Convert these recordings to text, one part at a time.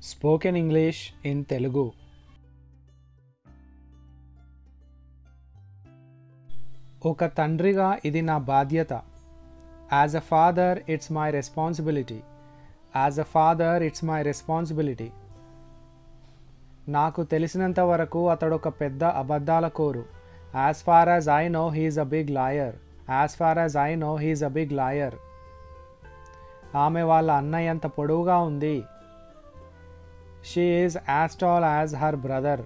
Spoken English in Telugu. ఒక తండ్రిగా ఇది నా బాధ్యత. As a father it's my responsibility. As a father it's my responsibility. నాకు తెలిసినంత వరకు అతడొక పెద్ద అబద్ధాల కోరు. As far as I know he's a big liar. As far as I know he's a big liar. ఆమె వాళ్ళ అన్నయ్య అంత పొడవుగా ఉంది. She is as tall as her brother.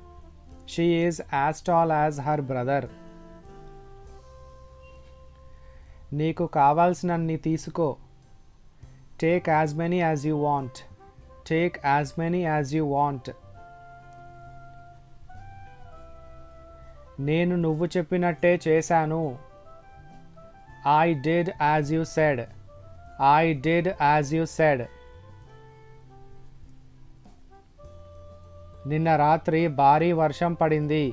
She is as tall as her brother. నీకు కావాల్సినన్ని తీసుకో. Take as many as you want. Take as many as you want. నేను నువ్వు చెప్పినట్టే చేశాను. I did as you said. I did as you said. నిన్న రాత్రి భారీ వర్షం పడింది.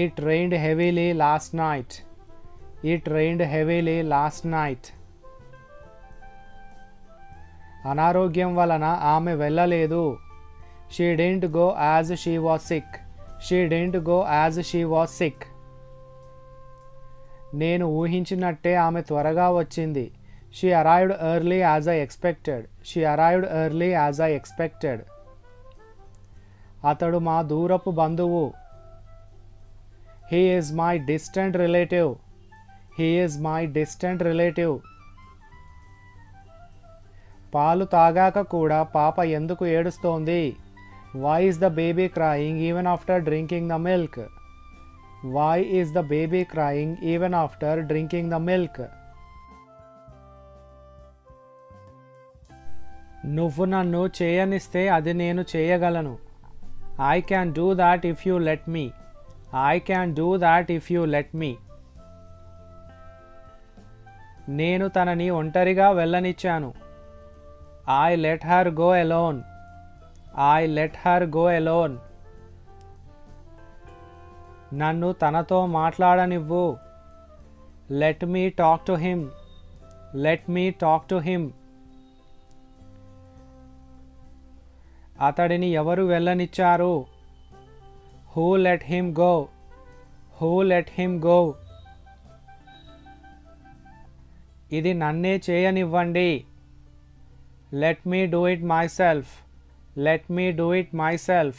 It rained heavily last night. It rained heavily last night. అనారోగ్యం వలన ఆమె వెళ్ళలేదు. She didn't go as she was sick. She didn't go as she was sick. నేను ఊహించినట్టే ఆమె త్వరగా వచ్చింది. She arrived early as I expected. She arrived early as I expected. అతడు మా దూరపు బంధువు. He is my distant relative. He is my distant relative. పాలు తాగాక కూడా పాప ఎందుకు ఏడుస్తోంది? Why is the baby crying even after drinking the milk? Why is the baby crying even after drinking the milk? నువ్వు నన్ను చేయనిస్తే అది నేను చేయగలను. I can do that if you let me. I can do that if you let me. నేను తనని ఒంటరిగా వెళ్ళనిచ్చాను. I let her go alone. I let her go alone. నన్ను తనతో మాట్లాడనివ్వు. Let me talk to him. Let me talk to him. అతడిని ఎవరు వెళ్ళనిచ్చారు? Who let him go? Who let him go? ఇది నన్నే చేయనివ్వండి. Let me do it myself. Let me do it myself.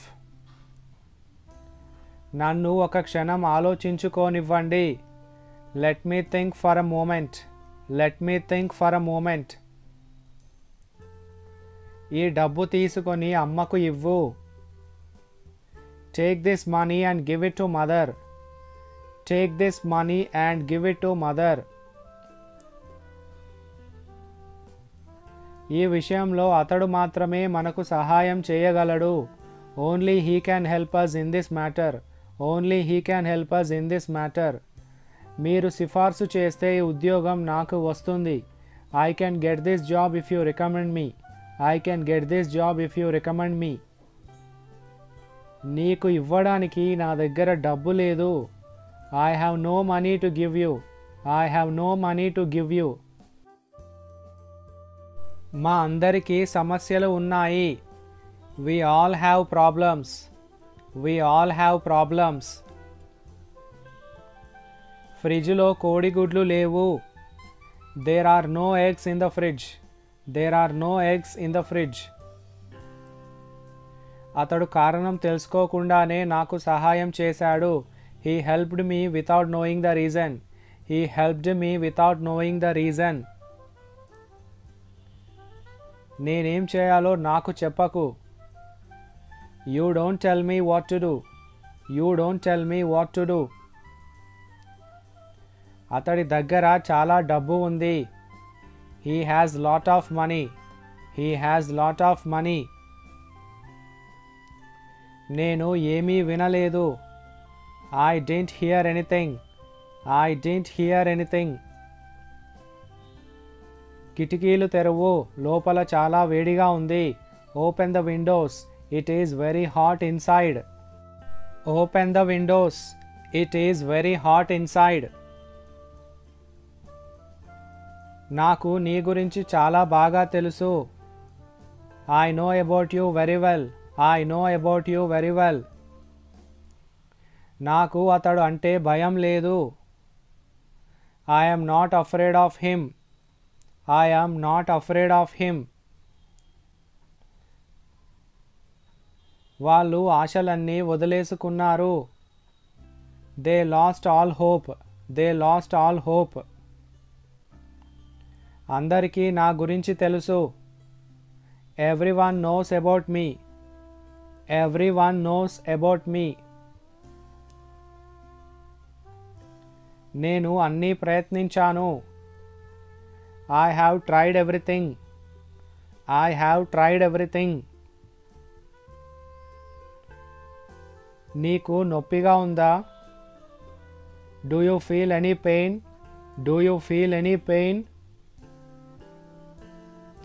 నన్ను ఒక క్షణం ఆలోచించుకోనివ్వండి. Let me think for a moment. Let me think for a moment. ఈ డబ్బు తీసుకొని అమ్మకు ఇవ్వు. Take this money and give it to mother. Take this money and give it to mother. ఈ విషయంలో అతడు మాత్రమే మనకు సహాయం చేయగలడు. Only he can help us in this matter. Only he can help us in this matter. మీరు సిఫార్సు చేస్తే ఈ ఉద్యోగం నాకు వస్తుంది. I can get this job if you recommend me. I can get this job if you recommend me. నీకు ఇవ్వడానికి నా దగ్గర డబ్బు లేదు. I have no money to give you. I have no money to give you. మా అందరికీ సమస్యలు ఉన్నాయి. We all have problems. We all have problems. ఫ్రిడ్జ్లో కోడిగుడ్లు లేవు. There are no eggs in the fridge. There are no eggs in the fridge. అతడు కారణం తెలుసుకోకుండానే నాకు సహాయం చేశాడు. He helped me without knowing the reason. He helped me without knowing the reason. నేనేం చేయాలో నాకు చెప్పకు. You don't tell me what to do. You don't tell me what to do. అతడి దగ్గర చాలా డబ్బు ఉంది. He has lot of money. He has lot of money. నేను ఏమీ వినలేదు. I didn't hear anything. I didn't hear anything. కిటికీలు తెరువు. లోపల చాలా వేడిగా ఉంది. Open the windows. It is very hot inside. Open the windows. It is very hot inside. నాకు నీ గురించి చాలా బాగా తెలుసు. I know about you very well. I know about you very well. నాకు అతడు అంటే భయం లేదు. I am not afraid of him. I am not afraid of him. వాళ్ళు ఆశలన్నీ వదిలేసుకున్నారు. They lost all hope. They lost all hope. అందరికీ నా గురించి తెలుసు. Everyone knows about me. Everyone knows about me. నేను అన్నీ ప్రయత్నించాను. I have tried everything. I have tried everything. నీకు నొప్పిగా ఉందా? Do you feel any pain? Do you feel any pain?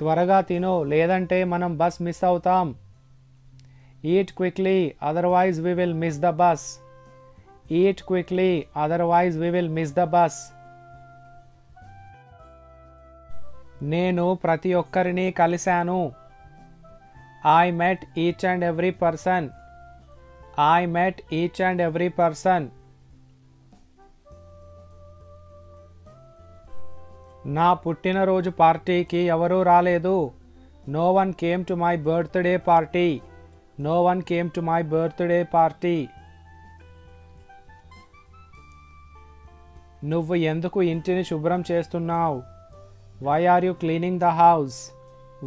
త్వరగా తిను, లేదంటే మనం బస్ మిస్ అవుతాం. Eat quickly, otherwise we will miss the bus. Eat quickly, otherwise we will miss the bus. నేను ప్రతి ఒక్కరిని కలిశాను. I met each and every person. I met each and every person. నా పుట్టినరోజు పార్టీకి ఎవరూ రాలేదు. No one came to my birthday party. No one came to my birthday party. నువ్వు ఎందుకు ఇంటిని శుభ్రం చేస్తున్నావు? Why are you cleaning the house?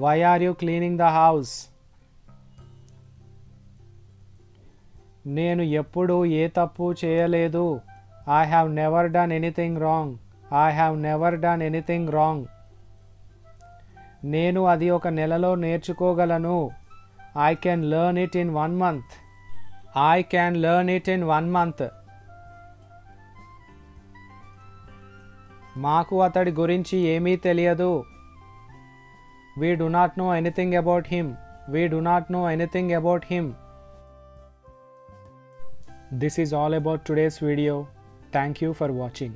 Why are you cleaning the house? నేను ఎప్పుడూ ఏ తప్పు చేయలేదు. I have never done anything wrong. I have never done anything wrong. నేను అది ఒక నెలలో నేర్చుకోగలను. I can learn it in 1 month. I can learn it in 1 month. మాకు అతడి గురించి ఏమీ తెలియదు. We do not know anything about him. We do not know anything about him. This is all about today's video. Thank you for watching.